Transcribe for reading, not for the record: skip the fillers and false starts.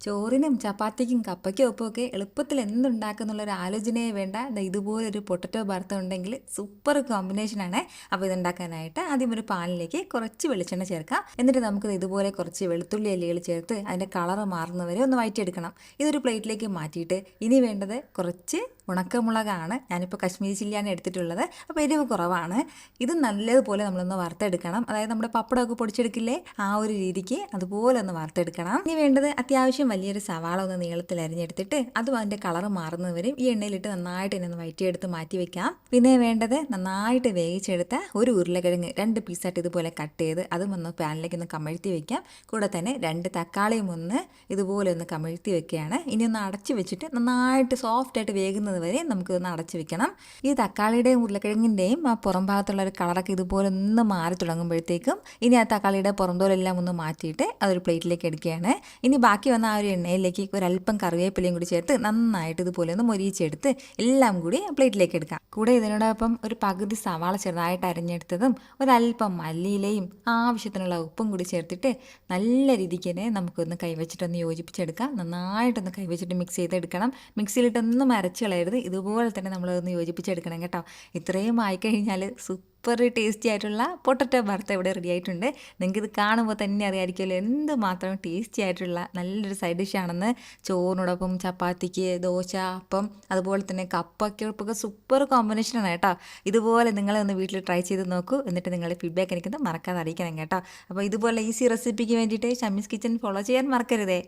ചോറിനും ചപ്പാത്തിക്കും കപ്പയ്ക്കും ഒപ്പമൊക്കെ എളുപ്പത്തിൽ എന്തുണ്ടാക്കുന്നുള്ളൊരു ആലോചനയെ വേണ്ട ഇതുപോലൊരു പൊട്ടറ്റോ ഭർത്ത ഉണ്ടെങ്കിൽ സൂപ്പർ കോമ്പിനേഷനാണ്. അപ്പോൾ ഇതുണ്ടാക്കാനായിട്ട് ആദ്യം ഒരു പാനിലേക്ക് കുറച്ച് വെളിച്ചെണ്ണ ചേർക്കാം. എന്നിട്ട് നമുക്ക് ഇതുപോലെ കുറച്ച് വെളുത്തുള്ളി അല്ലികൾ ചേർത്ത് അതിൻ്റെ കളറ് മാറുന്നവരെ ഒന്ന് വഴറ്റിയെടുക്കണം. ഇതൊരു പ്ലേറ്റിലേക്ക് മാറ്റിയിട്ട് ഇനി വേണ്ടത് കുറച്ച് ഉണക്കമുളകാണ്. ഞാനിപ്പോൾ കശ്മീരി ചില്ലിയാണ് എടുത്തിട്ടുള്ളത്, അപ്പോൾ എരിവ് കുറവാണ്. ഇത് നല്ലതുപോലെ നമ്മളൊന്ന് വറുത്തെടുക്കണം. അതായത് നമ്മുടെ പപ്പടമൊക്കെ പൊടിച്ചെടുക്കില്ലേ, ആ ഒരു രീതിക്ക് അതുപോലെ ഒന്ന് വറുത്തെടുക്കണം. ഇനി വേണ്ടത് അത്യാവശ്യം വലിയൊരു സവാള ഒന്ന് നീളത്തിൽ അരിഞ്ഞെടുത്തിട്ട് അതും അതിൻ്റെ കളറ് മാറുന്നവരും ഈ എണ്ണയിലിട്ട് നന്നായിട്ട് തന്നെ ഒന്ന് വഴറ്റിയെടുത്ത് മാറ്റി വെക്കാം. പിന്നെ വേണ്ടത് നന്നായിട്ട് വേവിച്ചെടുത്ത ഒരു ഉരുളക്കിഴങ്ങ് 2 പീസായിട്ട് ഇതുപോലെ കട്ട് ചെയ്ത് അതും ഒന്ന് പാനിലേക്ക് ഒന്ന് കമഴ്ത്തി വെക്കാം. കൂടെ തന്നെ 2 തക്കാളിയും ഒന്ന് ഇതുപോലെ ഒന്ന് കമഴ്ത്തി വെക്കുകയാണ്. ഇനി ഒന്ന് അടച്ചു വെച്ചിട്ട് നന്നായിട്ട് സോഫ്റ്റായിട്ട് വേകുന്നത് വരെ നമുക്ക് ഒന്ന് അടച്ചു വെക്കണം. ഈ തക്കാളിയുടെയും ഉരുളക്കിഴങ്ങിൻ്റെയും ആ പുറം ഭാഗത്തുള്ള ഒരു കളറൊക്കെ ഇതുപോലെ ഒന്ന് മാറി തുടങ്ങുമ്പോഴത്തേക്കും ഇനി ആ തക്കാളിയുടെ പുറന്തോലെല്ലാം ഒന്ന് മാറ്റിയിട്ട് അതൊരു പ്ലേറ്റിലേക്ക് എടുക്കുകയാണ്. ഇനി ബാക്കി വന്ന ആ ഒരു എണ്ണയിലേക്ക് ഒരല്പം കറിവേപ്പിലയും കൂടി ചേർത്ത് നന്നായിട്ട് ഇതുപോലെ ഒന്ന് മൊരിയിച്ചെടുത്ത് എല്ലാം കൂടി പ്ലേറ്റിലേക്ക് എടുക്കാം. കൂടെ ഇതിനോടൊപ്പം ഒരു പകുതി സവാള ചെറുതായിട്ട് അരിഞ്ഞെടുത്തതും ഒരല്പം മല്ലിയിലയും ആവശ്യത്തിനുള്ള ഉപ്പും കൂടി ചേർത്തിട്ട് നല്ല രീതിക്ക് തന്നെ നമുക്കൊന്ന് കൈവച്ചിട്ടൊന്ന് യോജിപ്പിച്ചെടുക്കാം. നന്നായിട്ടൊന്ന് കൈവച്ചിട്ട് മിക്സ് ചെയ്തെടുക്കണം. മിക്സിയിലിട്ടൊന്നും അരച്ച് കളയരുത്, ഇതുപോലെ തന്നെ നമ്മളതൊന്ന് യോജിപ്പിച്ചെടുക്കണം കേട്ടോ. ഇത്രയും ആയിക്കഴിഞ്ഞാൽ സൂപ്പർ ടേസ്റ്റി ആയിട്ടുള്ള പൊട്ടറ്റോ ഭർത്ത ഇവിടെ റെഡി ആയിട്ടുണ്ട്. നിങ്ങൾക്കിത് കാണുമ്പോൾ തന്നെ അറിയാമായിരിക്കുമല്ലോ എന്തുമാത്രം ടേസ്റ്റി ആയിട്ടുള്ള നല്ലൊരു സൈഡ് ഡിഷാണെന്ന്. ചോറിനോടൊപ്പം ചപ്പാത്തിക്ക്, ദോശ, അപ്പം, അതുപോലെ തന്നെ കപ്പയ്ക്കൊക്കെ സൂപ്പർ കോമ്പിനേഷനാണ് കേട്ടോ. ഇതുപോലെ നിങ്ങളൊന്ന് വീട്ടിൽ ട്രൈ ചെയ്ത് നോക്കൂ. എന്നിട്ട് നിങ്ങളുടെ ഫീഡ്ബാക്ക് എനിക്കൊന്ന് മറക്കാതെ അറിയിക്കണം കേട്ടോ. അപ്പോൾ ഇതുപോലെ ഈസി റെസിപ്പിക്ക് വേണ്ടിയിട്ട് ഷമ്മീസ് കിച്ചൻ ഫോളോ ചെയ്യാൻ മറക്കരുതേ.